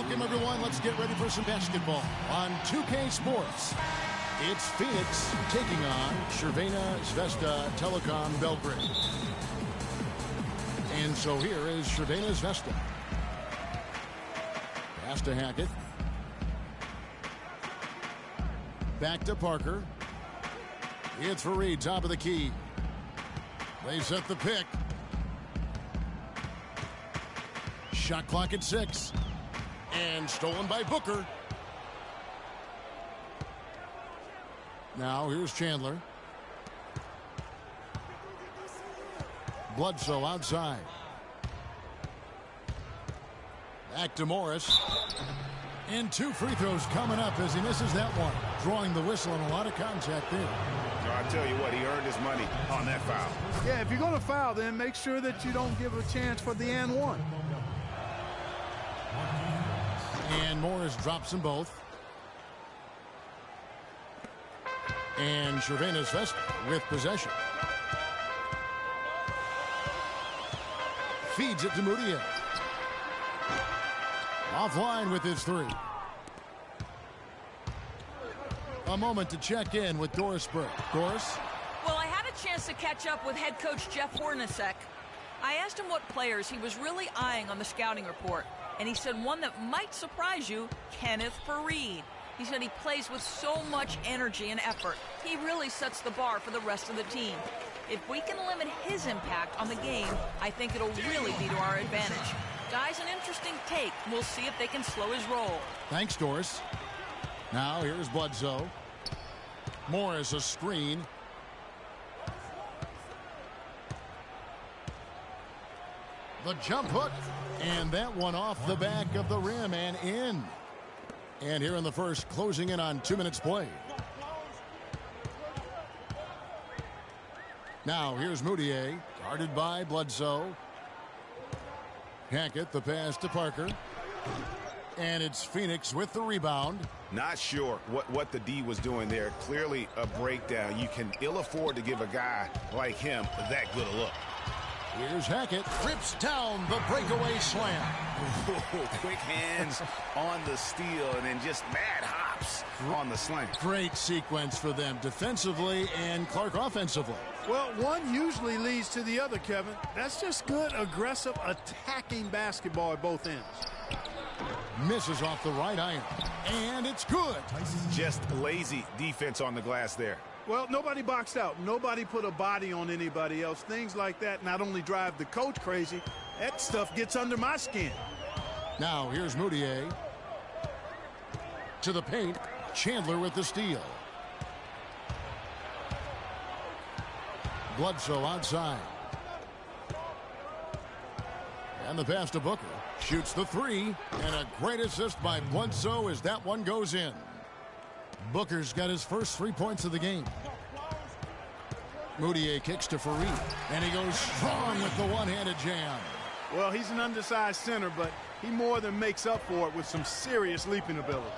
Welcome, everyone. Let's get ready for some basketball on 2K Sports. It's Phoenix taking on Crvena Zvezda Telekom Belgrade. And so here is Crvena Zvezda. Pass to Hackett. Back to Parker. It's Fareed, top of the key. They set the pick. Shot clock at 6. And stolen by Booker. Now here's Chandler. Bledsoe outside. Back to Morris. And 2 free throws coming up as he misses that one. Drawing the whistle and a lot of contact there. I tell you what, he earned his money on that foul. Yeah, if you're going to foul, then make sure that you don't give a chance for the and one. And Morris drops them both. And Crvena Zvezda with possession. Feeds it to Moutier. Offline with his 3. A moment to check in with Doris Burke. Doris? Well, I had a chance to catch up with head coach Jeff Hornacek. I asked him what players he was really eyeing on the scouting report. And he said one that might surprise you, Kenneth Fareed. He said he plays with so much energy and effort. He really sets the bar for the rest of the team. If we can limit his impact on the game, I think it'll really be to our advantage. Guy's an interesting take. We'll see if they can slow his roll. Thanks, Doris. Now here's Bledsoe. Morris a screen. The jump hook. And that one off the back of the rim and in. And here in the first, closing in on 2 minutes play. Now here's Moutier, guarded by Bledsoe. Hackett, the pass to Parker. And it's Phoenix with the rebound. Not sure what the D was doing there. Clearly a breakdown. You can ill afford to give a guy like him that good a look. Here's Hackett, rips down the breakaway slam. Quick hands on the steal and then just mad hops on the slam. Great sequence for them defensively and Clark offensively. Well, one usually leads to the other, Kevin. That's just good, aggressive, attacking basketball at both ends. Misses off the right iron. And it's good. Just lazy defense on the glass there. Well, nobody boxed out. Nobody put a body on anybody else. Things like that not only drive the coach crazy, that stuff gets under my skin. Now here's Moutier. To the paint. Chandler with the steal. Bledsoe outside. And the pass to Booker. Shoots the 3. And a great assist by Bledsoe as that one goes in. Booker's got his first 3 points of the game. Moutier kicks to Fareed. And he goes strong with the one-handed jam. Well, he's an undersized center, but he more than makes up for it with some serious leaping ability.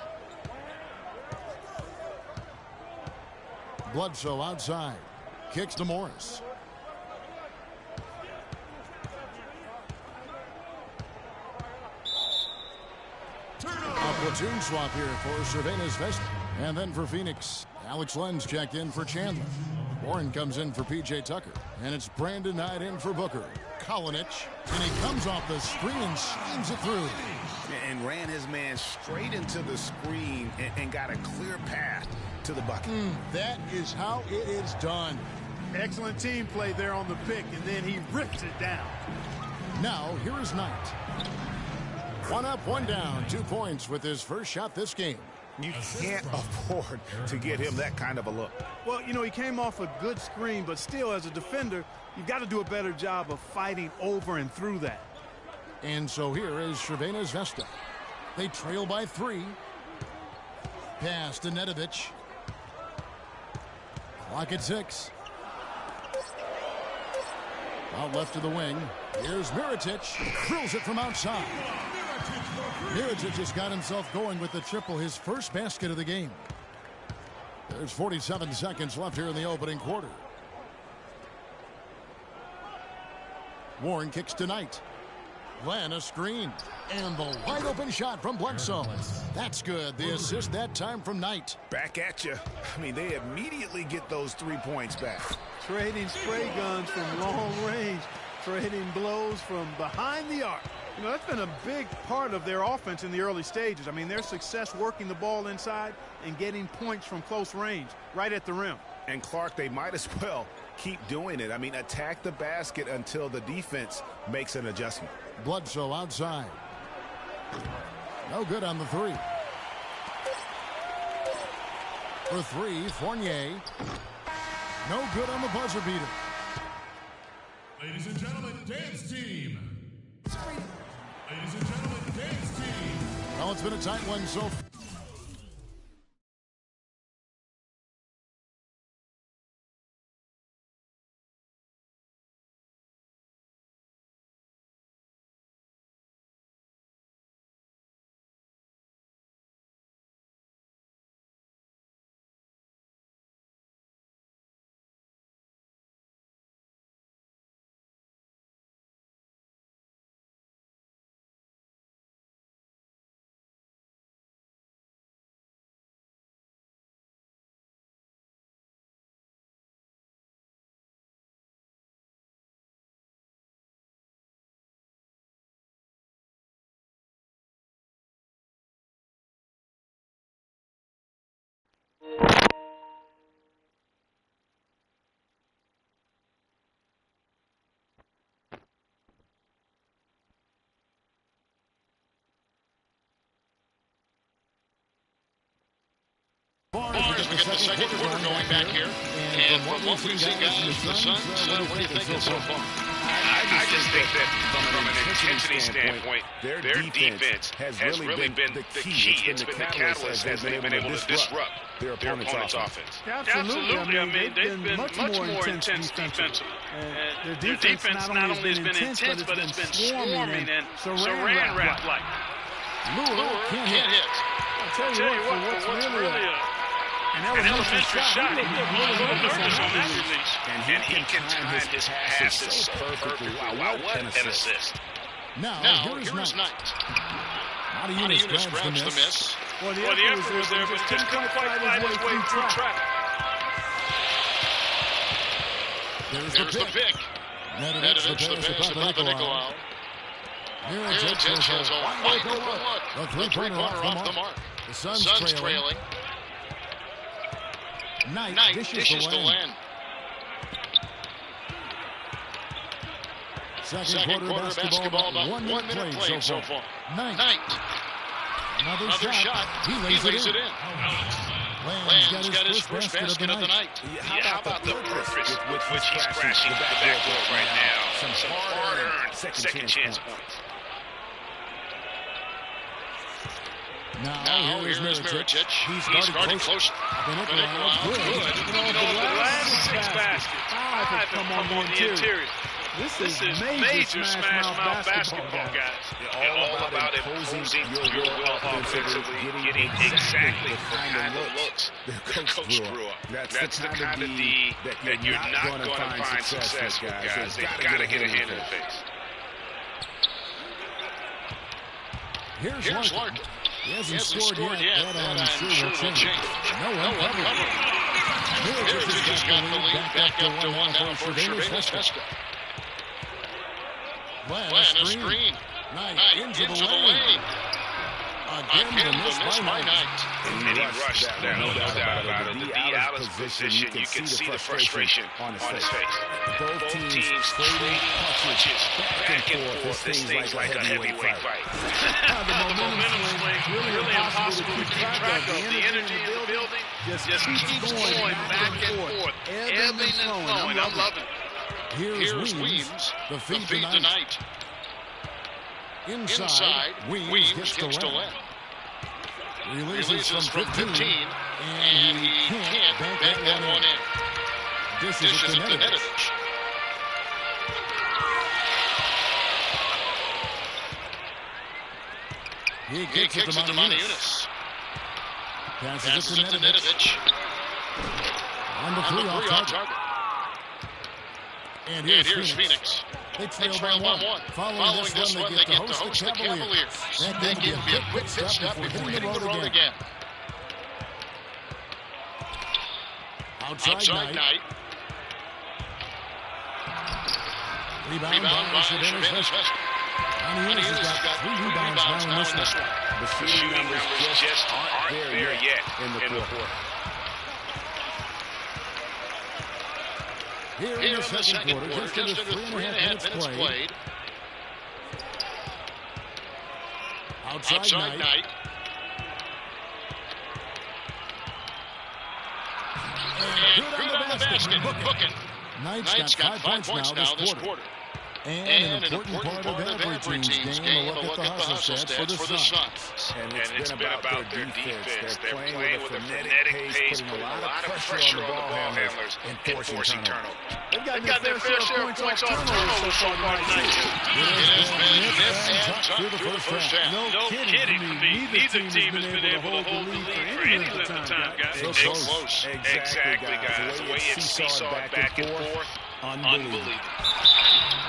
Bledsoe outside. Kicks to Morris. A platoon swap here for Crvena Zvezda. And then for Phoenix, Alex Lenz checked in for Chandler. Warren comes in for P.J. Tucker. And it's Brandon Knight in for Booker. Kalinic, and he comes off the screen and slams it through. And ran his man straight into the screen and got a clear path to the bucket. That is how it is done. Excellent team play there on the pick, and then he rips it down. Now, here is Knight. 1 up, 1 down. 2 points with his first shot this game. You can't afford to get him that kind of a look. Well, you know, he came off a good screen, but still, as a defender, you've got to do a better job of fighting over and through that. And so here is Crvena Zvezda. They trail by 3. Pass to Nedovic. Clock at 6. Out left to the wing. Here's Mirotic. Drills it from outside. Mirotic just got himself going with the triple, his first basket of the game. There's 47 seconds left here in the opening quarter. Warren kicks to Knight. Len a screen. And the wide open shot from Bledsoe. That's good. The assist that time from Knight. Back at you. I mean, they immediately get those 3 points back. Trading spray guns from long range. Trading blows from behind the arc. You know, that's been a big part of their offense in the early stages. I mean, their success working the ball inside and getting points from close range, right at the rim. And Clark, they might as well keep doing it. I mean, attack the basket until the defense makes an adjustment. Bledsoe outside. No good on the three. For three, Fournier. No good on the buzzer beater. Ladies and gentlemen, dance team. Ladies and gentlemen, dance team. Well, it's been a tight one so far. As we get the second quarter going back here. And from what we've seen, guys, the Suns, what are you thinking so far? I just think that from an intensity standpoint, their defense has really been the key. It's been the catalyst as they've been able to disrupt their opponent's offense. Absolutely. I mean, they've been much more intense defensively. Their defense not only has been intense, but it's been swarming and saran wrap-like. Lure can't hit. I'll tell you what, for what's really an elementary shot, he looked a little nervous on that release. And he can time his passes so perfectly. Wow, what an assist. Now here's Knight. Matajunas grabs the miss. Well, the effort was there, but just couldn't quite find his way through traffic. There's the pick. Nedved the pass to Papanikolaou. Mirotic has a wide open look. The three-pointer off the mark. The Suns trailing. Knight dishes to Len. Second quarter basketball, about 1 minute played so far. Knight. Another shot. He lays it in. Land's got his first basket of the night. How about the purpose with which he's crashing the backcourt right now? Some hard-earned second chance points. Now here's Mirotic. He's guarded close. Papanikolaou, good. The last 6 baskets, 5 have come on the interior. This is major smash-mouth basketball, guys. All about imposing your will offensively, getting exactly the kind of looks their coach grew up. That's the kind of D that you're not going to find success with, guys. They've got to get a hand in the face. Here's Larkin. He hasn't scored yet. That I'm sure will change. No one covered. Mirotic has got the lead back up to 1 now for Crvena Zvezda. Len a screen. Knight into the lane. Again, the miss by Knight. And he rushed down, no doubt about it. The D out of position, you can see the frustration on his face. Both teams trading punches back and forth. This thing's like a heavyweight fight. The momentum swing, really impossible to keep track of. The energy in the building just keeps going back and forth, ebbing and flowing. I'm loving it. Here's Weems. The feed to Knight. Inside, Weems gets to Len. Releases from 15, and he can't bank that one in. Dishes it to Nedved. He kicks it to Matajunas. Passes it to Nedved. On the three-off target. And here's Phoenix. They trail by one. Following this one, they get to host the Cavaliers. That can be a quick step before hitting the road again. Outside Knight. Rebound by Crvena Zvezda. And he has got 3 rebounds now in this one. The shooting numbers just aren't there yet in the quarter. Here in the second quarter, just under 3.5 minutes played. Outside Knight. And good on the basket. Booking. Knight's got 5 points now this quarter. And an important part of every team's game, a look at the hustle stats for the Suns. And it's been about their defense. They're playing with a frenetic pace, putting a lot of pressure on the ball handlers and forcing turnovers. They've got their fair share of points off turnovers so far tonight, too. It has been nip and tuck through the first half. No kidding. Neither team has been able to hold the lead for any length of time, guys. So close. Exactly, guys. The way it's seesawed back and forth, unbelievable.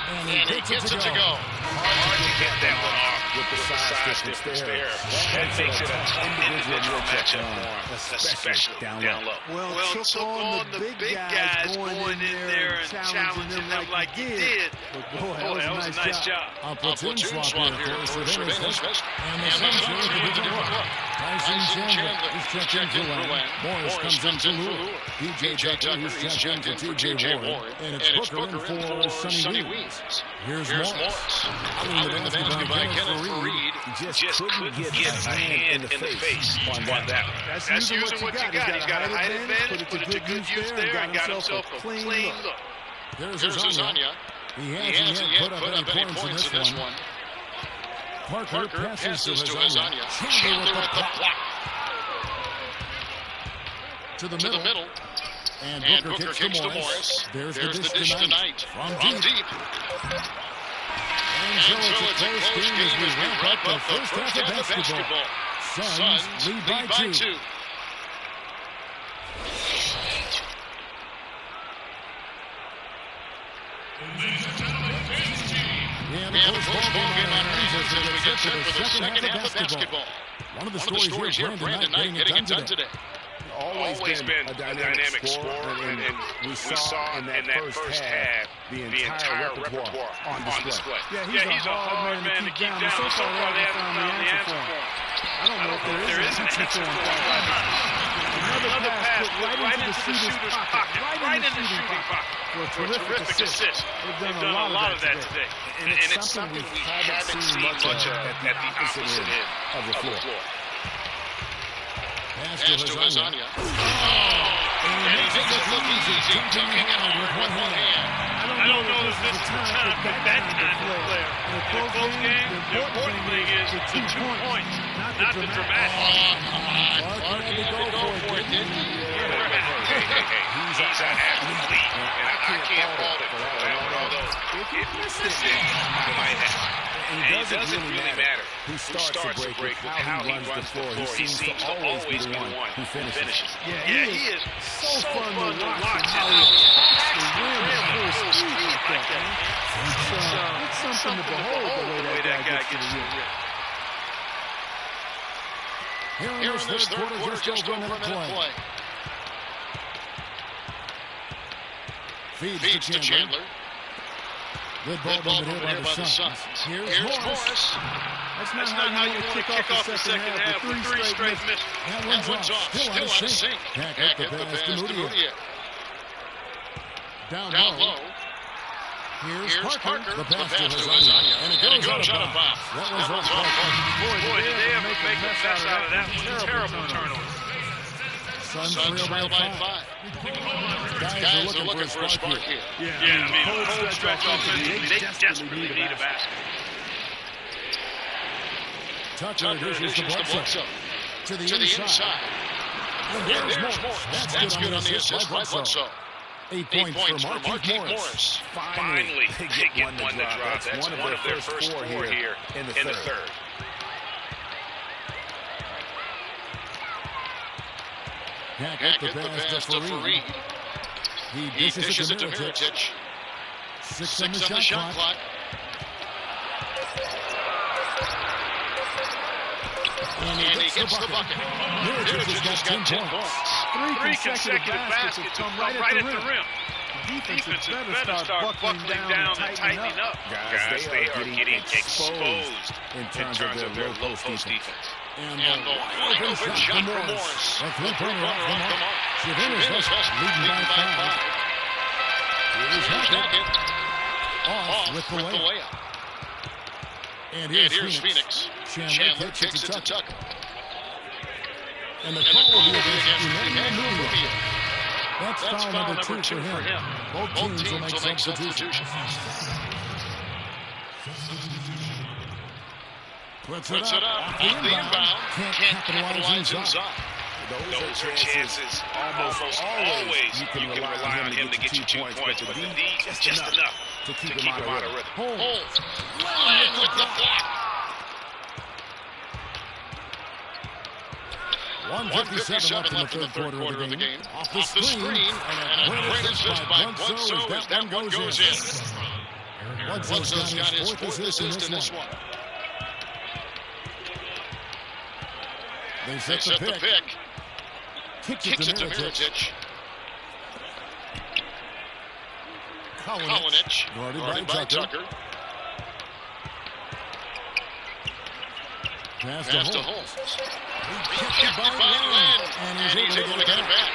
And he gets it to go. Hard to get that one off with the size difference there. That makes it a tough individual matchup for him, especially down low. Well, took on the big guys going in there and challenging them like he did. But boy, that was a nice job. A platoon swap here for Crvena Zvezda. And the Suns are looking to get one. Tyson Chandler is checked in for Lamb. Morris comes in for Lure. PJ Tucker is checked in for TJ Warren. And it's Booker in for Sonny Weeds. Here's Morris. Out in the basket by Kenneth Reed. Just couldn't get a hand in the face on that. That's using what you got. He's got a height advantage, put it to good use there, and got himself a clean look. There's Ozania. He hasn't yet put up any points in this one. Parker passes to Ozania. Chandler with the block. To the middle. And Booker kicks to Morris. There's the dish tonight. From deep. And so it's a close game as we wrap up the first half of basketball. Suns lead by 2. And we have a close ball game on our hands as we get set for the second half of basketball. One of the stories here, Brandon Knight getting it done today. Always been a dynamic scorer, and we saw in that first half the entire repertoire on display. Yeah, he's a hard man to keep down. So far, they haven't found the answer for him. I don't know if there is an answer for him. Another pass put right into the shooter's pocket, right in the shooting pocket for a terrific assist. They've done a lot of that today. And it's something we haven't seen much of at the opposite end of the floor. Pass to Ozania. And he makes it look easy, dunking it home with one hand. I don't know if this is the time for that kind of player. In a close game, the important thing is the 2 points, not the dramatic. Come on. Clark had to go for it, didn't he? He's an athlete, and I can't fault him for that one, although if he missed it, I might have. And it doesn't really matter who starts the break, how he runs the floor. He seems to always be the one who finishes. Yeah, he is so fun to watch how he attacks the rim full speed like that. It's something to behold the way that guy gets to the rim. Here in this third quarter, just over a minute play. Feeds to Chandler. Good ball movement here by the Suns. Here's Morris. That's not how you want to kick off the second half with 3 straight misses. That one's off. Still on the sink. Back up the pass to Mudia. Down low. Here's Parker. The pass to Ozania. And it goes out of bounds. That one's off Parker. Boy, did they ever make a mess out of that. Terrible turnover. Suns trail by 5. Guys are looking for a spark here. Yeah, I mean, cold stretch offensively, they desperately need a basket. Tucker dishes the Bledsoe to the inside. And there's Morris. That's good on the assist by Bledsoe. 8 points for Marquise Morris. Finally, they get one to drop. That's one of their first 4 here in the third. Back at the pass to Fareed. He dishes it to Mirotic. 6 on the shot clock. And he gets the bucket. Mirotic just got 10 points. Three consecutive baskets come right at the rim. Defense better start buckling down and tightening up. Guys, they are getting exposed in terms of their low post defense. And the wide open shot for Morris. A three-pointer off the mark. Crvena Zvezda leading by 5. Here's Hackett. Off with the layup. And here's Phoenix. Chandler kicks it to Tucker. And the call will be against Emmanuel. That's foul number 2 for him. Both teams will make substitutions. Puts it up. Off the inbound. Can't capitalize inside. Those are chances. Almost always you can rely on him to get you 2 points, but the D is just enough to keep him out of rhythm. Holds. And with the block. 1:57 left in the third quarter of the game. Off the screen. And a great assist by Bledsoe as that one goes in. Bledsoe's got his fourth assist in this one. They set the pick. Kicks it to Mirotic. Kalinic. Guarded by Tucker. Pass to Holmes. Picked by Lane. And he's able to get it back.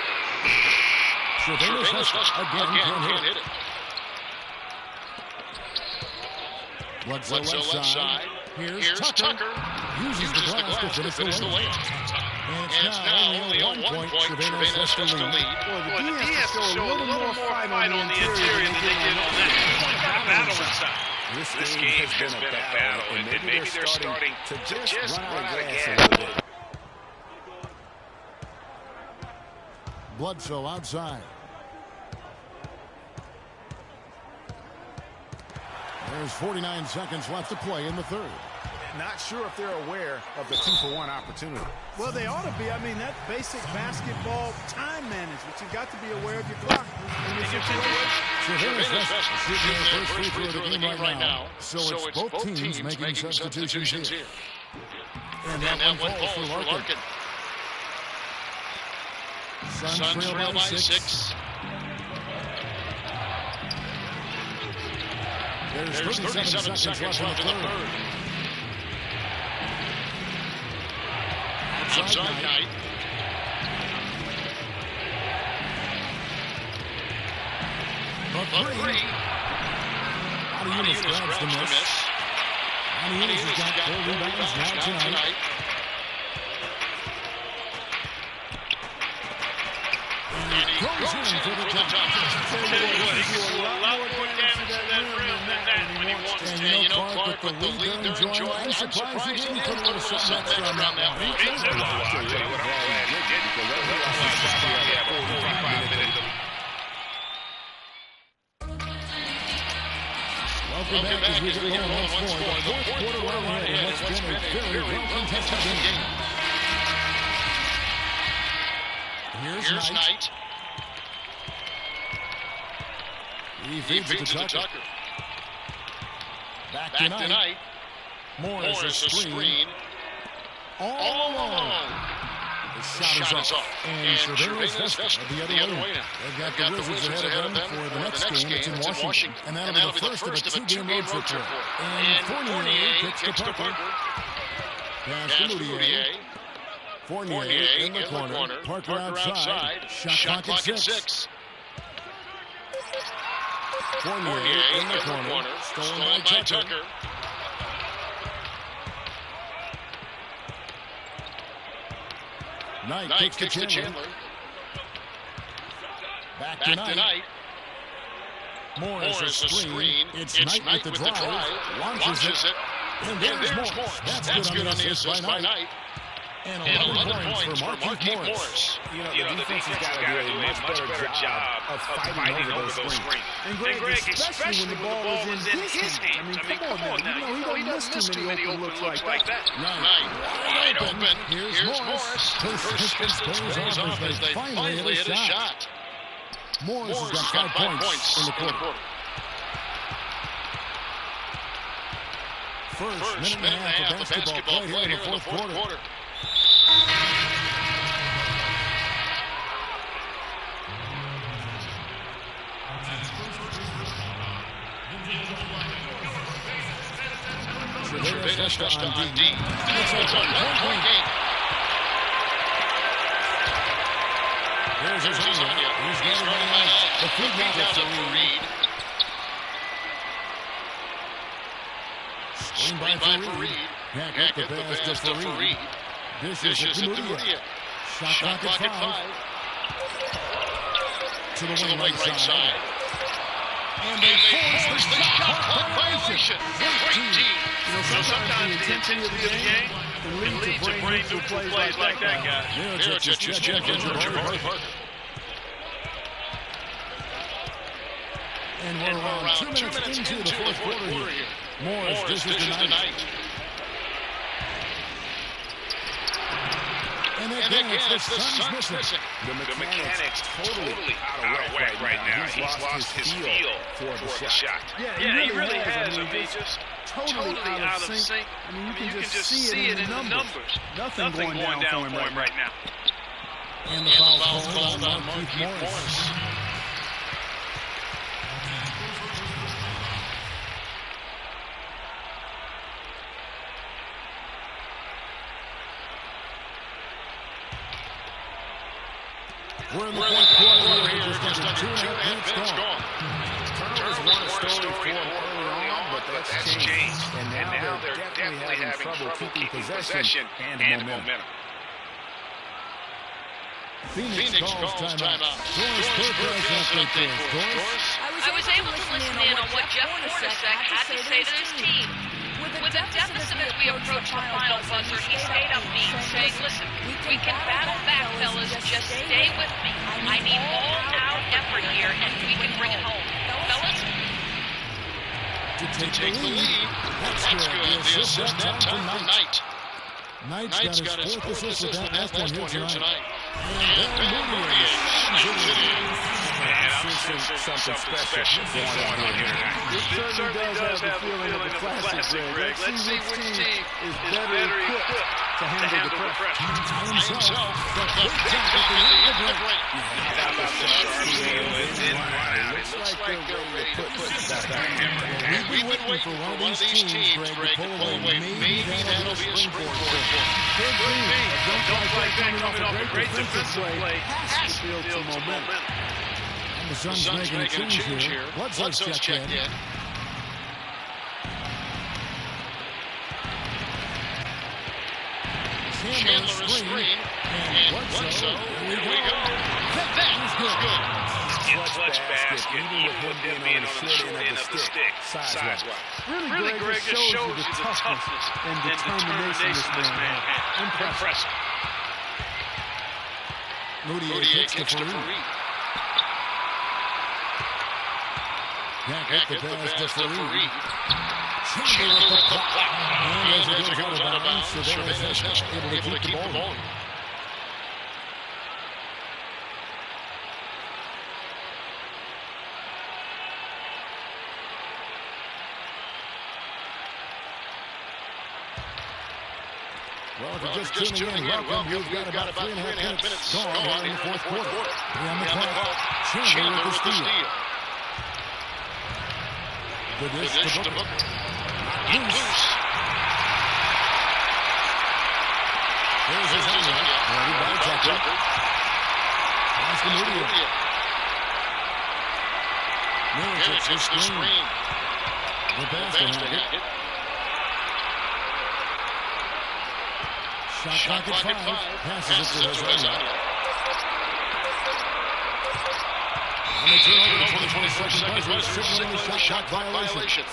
Crvena Zvezda again can't hit it. Bledsoe left side. Here's Tucker. Uses the glass to finish the layup. And it's now only a 1 point Crvena Zvezda lead. Well, the D has to show a little more fight on the interior than they did on that. Battle inside. This game has been a battle, and maybe they're starting to just run out of gas a little bit. Bledsoe outside. There's 49 seconds left to play in the third. Not sure if they're aware of the 2-for-1 opportunity. Well, they ought to be. I mean, that basic basketball time management. You've got to be aware of your clock in your situation. Crvena Zvezda shooting their first free throw of the game right now. So it's both teams making substitutions here. And that one falls for Larkin. Suns trail by 6. There's 37 seconds left in the third. Outside Knight. The three. Adiunas grabs the miss. Adiunas has got 4 rebounds now tonight. And he goes in for the top. And you know, Clark, with the lead they're enjoying, I'm surprised he didn't put a little something extra on that one. Welcome back as we get going once more. The fourth quarter round ahead in what's been a very well-contested game. Here's Knight. He feeds it to Tucker. Back to Knight. Morris a screen. All along. The shot is off. And Crvena Zvezda the other way now. They've got the Wizards ahead of them for the next game. It's in Washington. And that'll be the first of a 2-game road trip. And Fournier kicks to Parker. Pass to Moutier. Fournier in the corner. Parker outside. Shot clock at 6. Fournier in the corner. Stolen by Tucker. Knight kicks to Chandler. Back to Knight. Morris a screen. It's Knight with the drive. Launches it. And there's Morris. That's good on the assist by Knight. And 11 points for Marquise Morris. You know, the defense has got to do a much better job of fighting over those screens. And Greg, especially when the ball is in his hands. I mean, come on now. You know, he doesn't miss too many open looks like that. Wide open. Here's Morris. Persistence pays off as they finally hit a shot. Morris has got 5 points in the quarter. First minute and a half of basketball play here in the fourth quarter. Crvena Zvezda on D. It's a one-point game. Here's Lasagna. He's going to line up. The feed now to Reed. Screen by Reed. Back up the pass to Reed. Dishes to Mudia. Shot clock at 5. To the right side. And they force the shot clock violation. Great D. Sometimes the intensity of the game can lead to brain-neutral plays like that, guys. Here, just check in Jabari Parker. And we're around 2 minutes into the fourth quarter here. Morris dishes tonight. And again, it's the Suns missing. The mechanics totally out of whack right now. He's lost his feel for the shot. Yeah, he really has. I mean, just totally out of sync. I mean, you can just see it in the numbers. Nothing going down for him right now. And the foul's called on Keith Morris. We're in the fourth quarter here. Just under 2.5 minutes gone. Turnovers weren't a story for early on, but that's changed. And now they're definitely having trouble keeping possession and momentum. Phoenix calls timeout. Doris Burke has an update for us. Doris? I was able to listen in on what Jeff Hornacek had to say to his team. With a deficit as we approach the final buzzer, he stayed upbeat, saying, listen, we can battle back, fellas. Just stay with me. I need all-out effort here, and we can bring it home. Fellas? To take the lead. That's good. The assist that time for Knight. Knight's got his fourth assist with that last one here tonight. And then Moody shoots it in. Something special going on here tonight. It certainly does have the feeling of the classic, Greg. Let's see which team is better equipped to handle the pressure. Himself, the big jump at the end of the break. Looks like they're ready to put that back. We've been waiting for one of these teams, Greg, to pull away. Maybe that'll be a springboard for them. Could be. Don't like that coming off a great defensive play. Has to build some momentum. And the Suns making a change here. Bledsoe's checked in. Chandler screen. And Bledsoe. Here we go. That is good. Clutch basket, even with him being on the short end of the stick, size-wise. Really, Greg, just shows you the toughness and determination this man has. Impressive. Moody kicks to Fareed. Back at the pass to Fareed. Chandler with the block. And as it goes out of bounds, Cervantes able to keep the ball. Well, if you're just tuning in, welcome. We've got about 3.5 minutes gone in the fourth quarter. On the clock, Chandler with the steal. The dish to Booker. Loose. There's his hand. Ready by Tucker. Pass to Mudia. Milicic his screen. The pass to Hackett. Shot clock at 5. Passes it to Lasagna. And they turn over the 24-second buzzer, signaling the shot clock violation.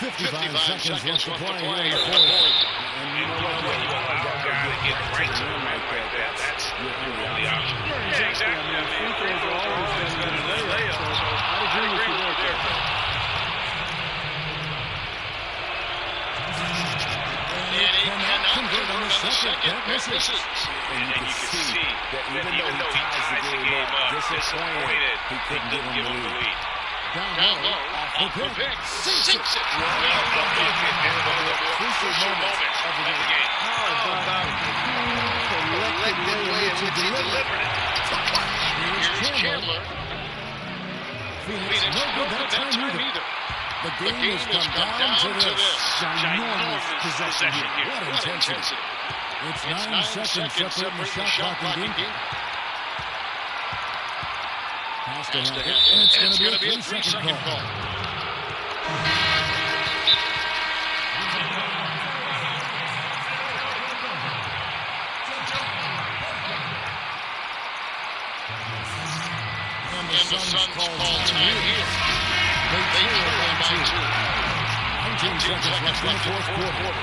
55 seconds left to play here in the fourth. And you know what? You allow a guy to get right to the rim like that. That's the only option. Yeah, exactly. I mean, free throws are always better than a layup. So I agree with you there. And he cannot convert on this second. That misses. And you can see that even though he ties the game up, disappointed he couldn't give him the lead. Down low, off the pick. Sinks it. Crucial moment of the game. How about collected way in which he delivered it? Here's Chandler. Phoenix, no good that time either. The game has come down to this ginormous possession here. What intensity. It's 9 seconds separating the shot clock and game. Has to have it, and it's going to be a 3-second call. And the Suns call time here. They trail by 2. 19 seconds left in the fourth quarter.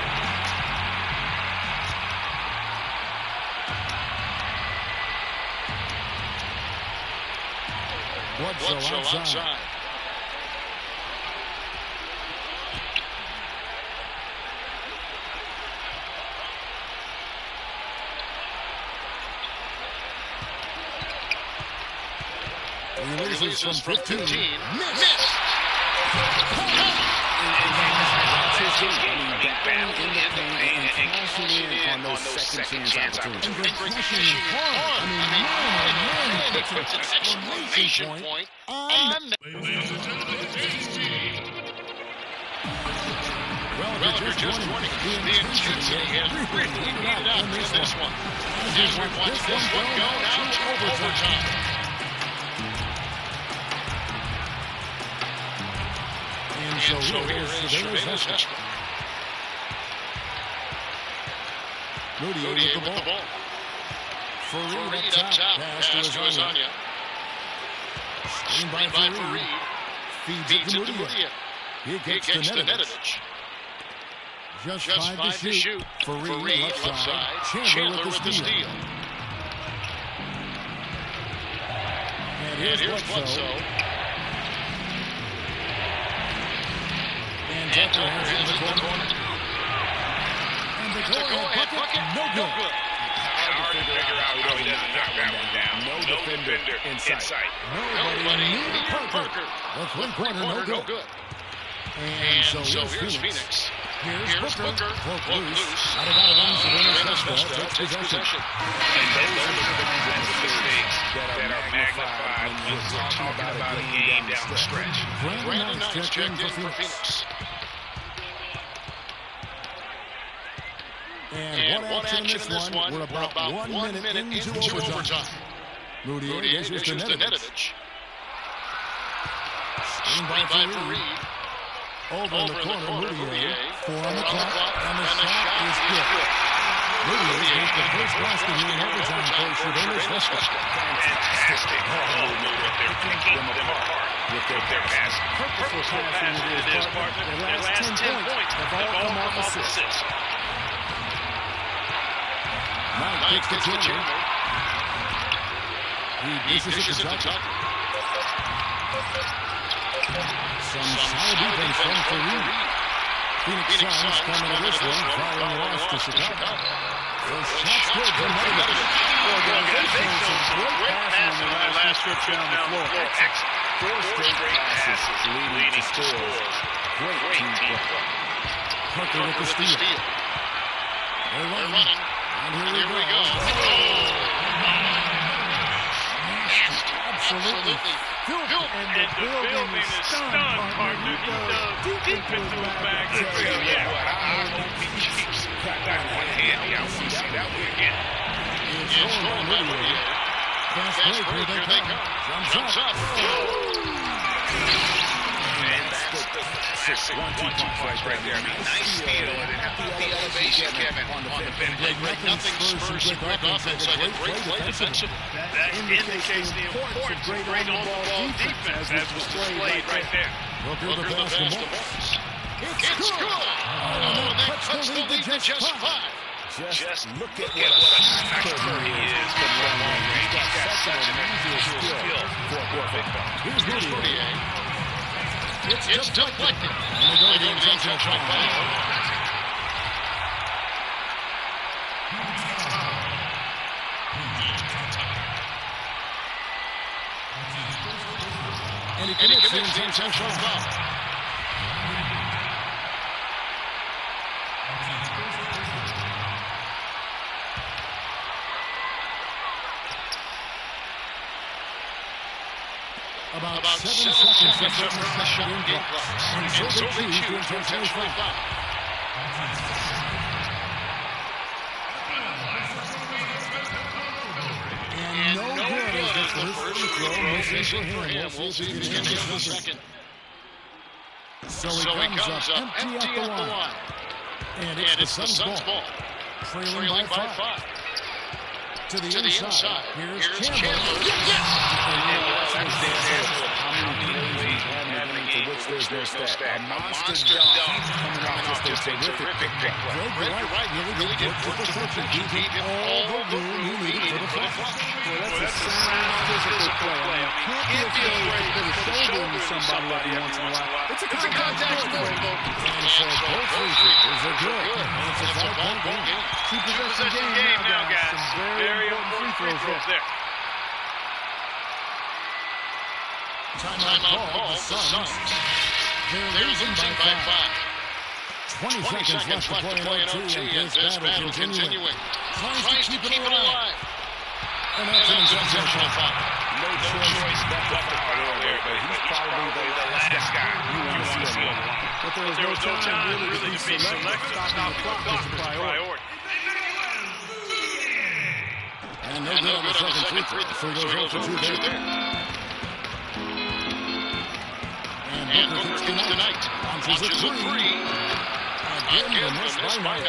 Bledsoe outside. He releases from 15. Miss! Battling in the paint and cashing in on those second chance opportunities. Exclamation point on Ladies and gentlemen, James team. Well, if you're just joining, the intensity has really heated up in this one. As we watch this one go down to overtime. And so here is Crvena Zvezda. Moody with the ball. Fareed up top. Pass to Lasagna. Screen by Fareed. Feeds it to Moody. He gets to Nedovic. Just 5 to shoot. Fareed left side. Chandler with the steal. And here's Bledsoe. And Tucker has it in the corner. And the go-ahead bucket, no good. Hard to figure out how he doesn't knock that one down. No defender in sight. Nobody near Parker. The three-pointer, no good. And so here's Phoenix. Here's Booker. Broke loose. Out of bounds. Crvena Zvezda takes possession. And those are the defensive mistakes that are magnified when we're talking about a game down the stretch. Brandon Knight checked in for Phoenix. And one action in this one. We're about 1 minute into overtime. Moody gets to Nedovic. Screen by Fareed. Over in the corner, Moody. 4 on the clock, and the shot is good. Moody makes the first basket here in overtime for Crvena Zvezda. Fantastic ball movement. They're picking them apart with their pass. Purposeful passing to this partner. Their last 10 points have all come off assists. Knight takes the Chandler. He dishes it to Tucker. Some solid defense from Fareed. Phoenix Suns coming to this one, following loss to Chicago. The shot's good from Nedovic. Organization, some great passing on the last trip down the floor. Excellent. 4 straight passes leading to scores. Great teamwork. Parker with the steal. They're running. And here we go. Absolutely. And the building is stunned, partner. He dug deep into his bag. I hope he keeps that one handy. I want to see that one again. It's going by Moody. Fast break, here they come. Jumps up. And that's the classic 1-2 punch right there. I mean, nice steal. And it had the elevation, Kevin, on the bench. Nothing spurs some quick offense like a great play defensively. That indicates the importance of great on-the-ball defense as was displayed right there. Booker the pass to Morris. It's good! And that cuts the lead to just 5. Just look at what a sniper he is from long range. He's got such an unusual skill for a big Here's Moody. It's deflected. And they go to the intentional shot foul. And he commits the intentional foul. About 7 seconds left in the shot game clock. And so they choose to intentionally foul. And no good as the first free throw missing for him. We'll see if he can get the second. So he comes up empty at the line. And it's the Suns' ball. Trailing by 5. To the inside. Here's Chandler. Yes! How many plays have for which there's no stat. A monster dunk coming off just a terrific pick. Greg Wright really did work the deflection. He gave him all the room he needed for the flush. Well, that's a sound physical play. I mean, can't be afraid to put a shoulder into somebody every once in a while. It's a contact sport, folks. And so both free throws are good. And it's a 5-point game. Two-possession game now, guys. Some very important free throws there. Timeout call, the Suns. They're losing by 5. 20 seconds left to play in OT, and this battle continuing. Tries to keep it alive. And that's an intentional foul. No choice but to foul there, but he's probably the last guy you want to see on the line. But there was no time really to be selective. Stopping the clock was the priority. And no good on the second free throw. So goes 0 for 2 there. And Booker kicks tonight. Launches a 3. Again, missed by Knight.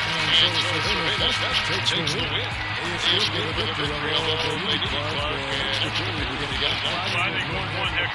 And so Crvena Zvezda takes the win. He is with the victory over the Euroleague Club. And it's the Euroleague we're going to get. I think 1-1 there.